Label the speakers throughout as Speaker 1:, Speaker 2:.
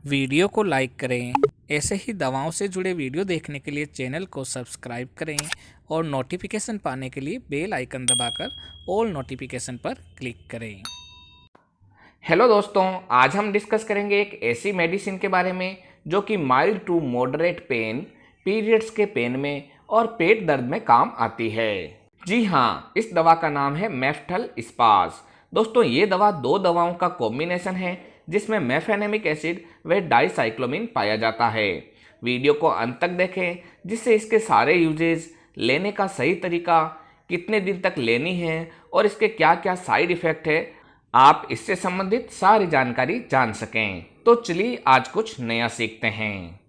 Speaker 1: Video को like करें। ऐसे ही दवाओं से जुड़े वीडियो देखने के लिए चैनल को सब्सक्राइब करें और नोटिफिकेशन पाने के लिए बेल आइकन दबाकर ऑल नोटिफिकेशन पर क्लिक करें।
Speaker 2: हेलो दोस्तों, आज हम डिस्कस करेंगे एक ऐसी मेडिसिन के बारे में जो कि mild to moderate pain, periods के पेन में और पेट दर्द में काम आती है। जी हाँ, इस दवा का नाम है मेफ्टल स्पास। दोस्तों, ये दवा दो दवाओं का कॉम्बिनेशन है जिसमें मेफेनेमिक एसिड व डाइसाइक्लोमिन पाया जाता है। वीडियो को अंत तक देखें जिससे इसके सारे यूजेज, लेने का सही तरीका, कितने दिन तक लेनी है और इसके क्या क्या साइड इफ़ेक्ट है, आप इससे संबंधित सारी जानकारी जान सकें। तो चलिए आज कुछ नया सीखते हैं।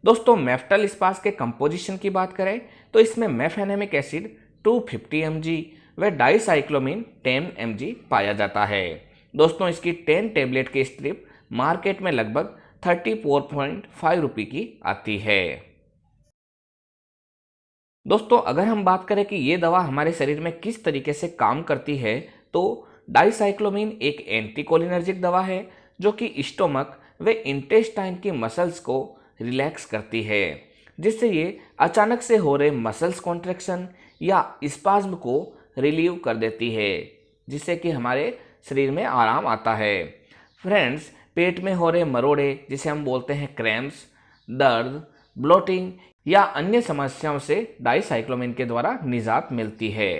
Speaker 2: दोस्तों, मेफ्टल स्पास के कंपोजिशन की बात करें तो इसमें मेफेनेमिक एसिड 250 mg व डाइसाइक्लोमिन 10 mg पाया जाता है। दोस्तों, इसकी 10 टेबलेट की स्ट्रिप मार्केट में लगभग 34.5 रुपये की आती है। दोस्तों, अगर हम बात करें कि ये दवा हमारे शरीर में किस तरीके से काम करती है, तो डाइसाइक्लोमिन एक एंटीकोलिनर्जिक दवा है जो कि स्टोमक व इंटेस्टाइन की मसल्स को रिलैक्स करती है, जिससे ये अचानक से हो रहे मसल्स कॉन्ट्रैक्शन या स्पाज्म को रिलीव कर देती है, जिससे कि हमारे शरीर में आराम आता है। फ्रेंड्स, पेट में हो रहे मरोड़े जिसे हम बोलते हैं क्रैम्प्स, दर्द, ब्लोटिंग या अन्य समस्याओं से डाइसाइक्लोमिन के द्वारा निजात मिलती है।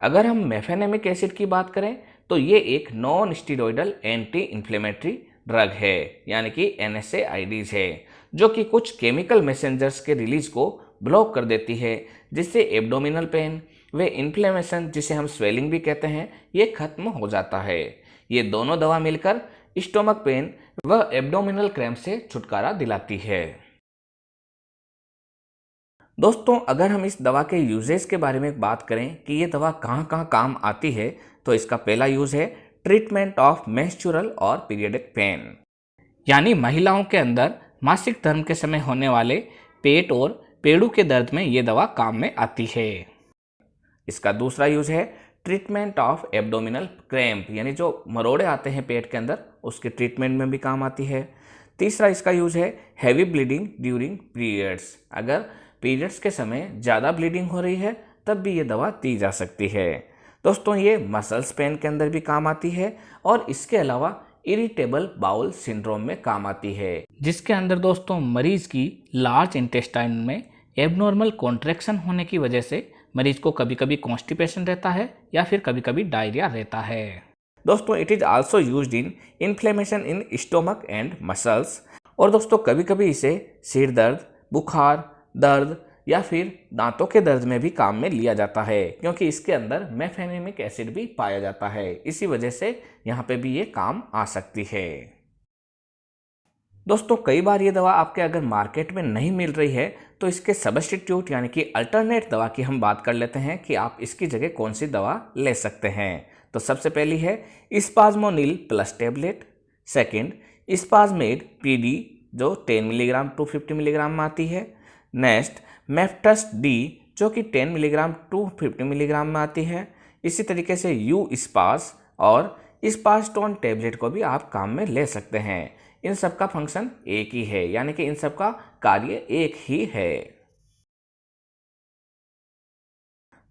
Speaker 2: अगर हम मेफेनेमिक एसिड की बात करें तो ये एक non steroidal anti inflammatory drug है, यानी कि NSAIDs है, जो कि कुछ केमिकल मैसेंजर्स के रिलीज को ब्लॉक कर देती है, जिससे एब्डोमिनल पेन व इन्फ्लेमेशन, जिसे हम स्वेलिंग भी कहते हैं, ये खत्म हो जाता है। ये दोनों दवा मिलकर स्टोमक पेन व एब्डोमिनल क्रैम्प से छुटकारा दिलाती है। दोस्तों, अगर हम इस दवा के यूजेस के बारे में बात करें कि ये दवा कहाँ कहाँ काम आती है, तो इसका पहला यूज़ है ट्रीटमेंट ऑफ मेंस्ट्रुअल और पीरियडिक पेन, यानी महिलाओं के अंदर मासिक धर्म के समय होने वाले पेट और पेड़ू के दर्द में ये दवा काम में आती है। इसका दूसरा यूज़ है ट्रीटमेंट ऑफ एब्डोमिनल क्रैम्प, यानी जो मरोड़े आते हैं पेट के अंदर, उसके ट्रीटमेंट में भी काम आती है। तीसरा इसका यूज़ है हैवी ब्लीडिंग ड्यूरिंग पीरियड्स, अगर पीरियड्स के समय ज़्यादा ब्लीडिंग हो रही है तब भी ये दवा दी जा सकती है। दोस्तों, ये मसल्स पेन के अंदर भी काम आती है और इसके अलावा इरिटेबल बाउल सिंड्रोम में काम आती है,
Speaker 1: जिसके अंदर दोस्तों मरीज की लार्ज इंटेस्टाइन में एबनॉर्मल कॉन्ट्रैक्शन होने की वजह से मरीज को कभी कभी कॉन्स्टिपेशन रहता है या फिर कभी कभी डायरिया रहता है।
Speaker 2: दोस्तों, it is also used in inflammation in stomach and muscles. और दोस्तों, कभी कभी इसे सिर दर्द, बुखार, दर्द या फिर दांतों के दर्द में भी काम में लिया जाता है, क्योंकि इसके अंदर मेफेनेमिक एसिड भी पाया जाता है। इसी वजह से यहाँ पे भी ये काम आ सकती है। दोस्तों, कई बार ये दवा आपके अगर मार्केट में नहीं मिल रही है तो इसके सब्स्टिट्यूट यानी कि अल्टरनेट दवा की हम बात कर लेते हैं कि आप इसकी जगह कौन सी दवा ले सकते हैं। तो सबसे पहली है स्पाज्मोनिल प्लस टेबलेट। सेकेंड, स्पाज्मेड PD जो 10 मिलीग्राम 250 मिलीग्राम में आती है। नेक्स्ट, मेफ्टस D जो कि 10 मिलीग्राम 250 मिलीग्राम में आती है। इसी तरीके से यू स्पास और स्पास्टोन टेबलेट को भी आप काम में ले सकते हैं। इन सब का फंक्शन एक ही है, यानी कि इन सब का कार्य एक ही है।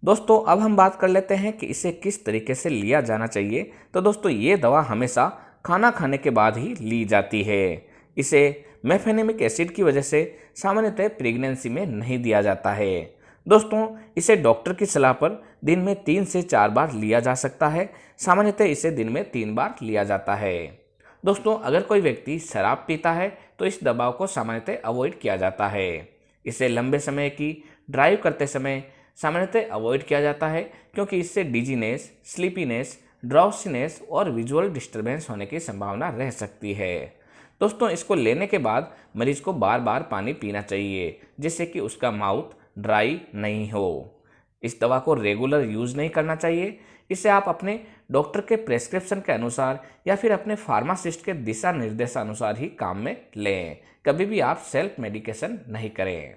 Speaker 2: दोस्तों, अब हम बात कर लेते हैं कि इसे किस तरीके से लिया जाना चाहिए। तो दोस्तों, ये दवा हमेशा खाना खाने के बाद ही ली जाती है। इसे मेफेनेमिक एसिड की वजह से सामान्यतः प्रेगनेंसी में नहीं दिया जाता है। दोस्तों, इसे डॉक्टर की सलाह पर दिन में 3 से 4 बार लिया जा सकता है। सामान्यतः इसे दिन में 3 बार लिया जाता है। दोस्तों, अगर कोई व्यक्ति शराब पीता है तो इस दवा को सामान्यतः अवॉइड किया जाता है। इसे लंबे समय की ड्राइव करते समय सामान्यतः अवॉइड किया जाता है, क्योंकि इससे डिजीनेस, स्लीपीनेस, ड्राउसीनेस और विजुअल डिस्टर्बेंस होने की संभावना रह सकती है। दोस्तों, इसको लेने के बाद मरीज को बार बार पानी पीना चाहिए, जिससे कि उसका माउथ ड्राई नहीं हो। इस दवा को रेगुलर यूज़ नहीं करना चाहिए। इसे आप अपने डॉक्टर के प्रेस्क्रिप्शन के अनुसार या फिर अपने फार्मासिस्ट के दिशा निर्देशानुसार ही काम में लें। कभी भी आप सेल्फ मेडिकेशन नहीं करें।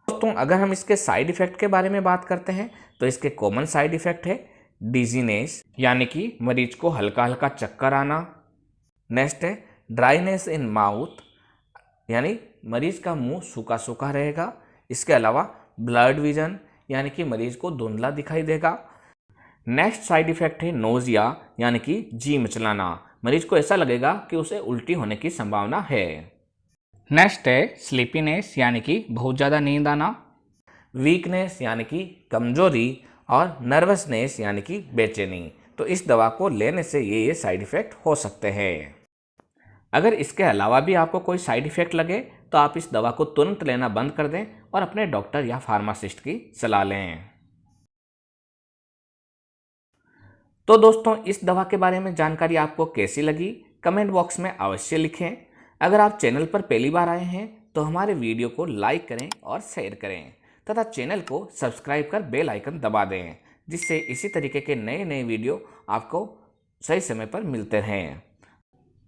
Speaker 2: दोस्तों अगर हम इसके साइड इफ़ेक्ट के बारे में बात करते हैं तो इसके कॉमन साइड इफ़ेक्ट है डिजीनेस, यानी कि मरीज को हल्का हल्का चक्कर आना। नेक्स्ट है ड्राइनेस इन माउथ, यानी मरीज का मुंह सूखा सूखा रहेगा। इसके अलावा ब्लर्ड विजन, यानी कि मरीज को धुंधला दिखाई देगा। नेक्स्ट साइड इफ़ेक्ट है नोजिया, यानी कि जी मिचलाना। मरीज को ऐसा लगेगा कि उसे उल्टी होने की संभावना है।
Speaker 1: नेक्स्ट है स्लीपीनेस, यानी कि बहुत ज़्यादा नींद आना।
Speaker 2: वीकनेस, यानी कि कमजोरी। और नर्वसनेस, यानी कि बेचैनी। तो इस दवा को लेने से ये साइड इफ़ेक्ट हो सकते हैं। अगर इसके अलावा भी आपको कोई साइड इफ़ेक्ट लगे तो आप इस दवा को तुरंत लेना बंद कर दें और अपने डॉक्टर या फार्मासिस्ट की सलाह लें। तो दोस्तों इस दवा के बारे में जानकारी आपको कैसी लगी, कमेंट बॉक्स में अवश्य लिखें। अगर आप चैनल पर पहली बार आए हैं तो हमारे वीडियो को लाइक करें और शेयर करें तथा चैनल को सब्सक्राइब कर बेल आइकन दबा दें, जिससे इसी तरीके के नए नए वीडियो आपको सही समय पर मिलते रहें।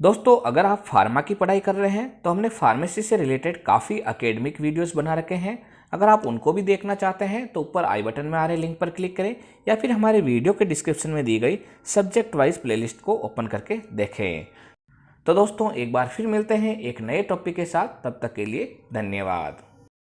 Speaker 2: दोस्तों अगर आप फार्मा की पढ़ाई कर रहे हैं तो हमने फार्मेसी से रिलेटेड काफ़ी एकेडमिक वीडियोस बना रखे हैं। अगर आप उनको भी देखना चाहते हैं तो ऊपर आई बटन में आ रहे लिंक पर क्लिक करें या फिर हमारे वीडियो के डिस्क्रिप्शन में दी गई सब्जेक्ट वाइज प्लेलिस्ट को ओपन करके देखें। तो दोस्तों एक बार फिर मिलते हैं एक नए टॉपिक के साथ, तब तक के लिए धन्यवाद।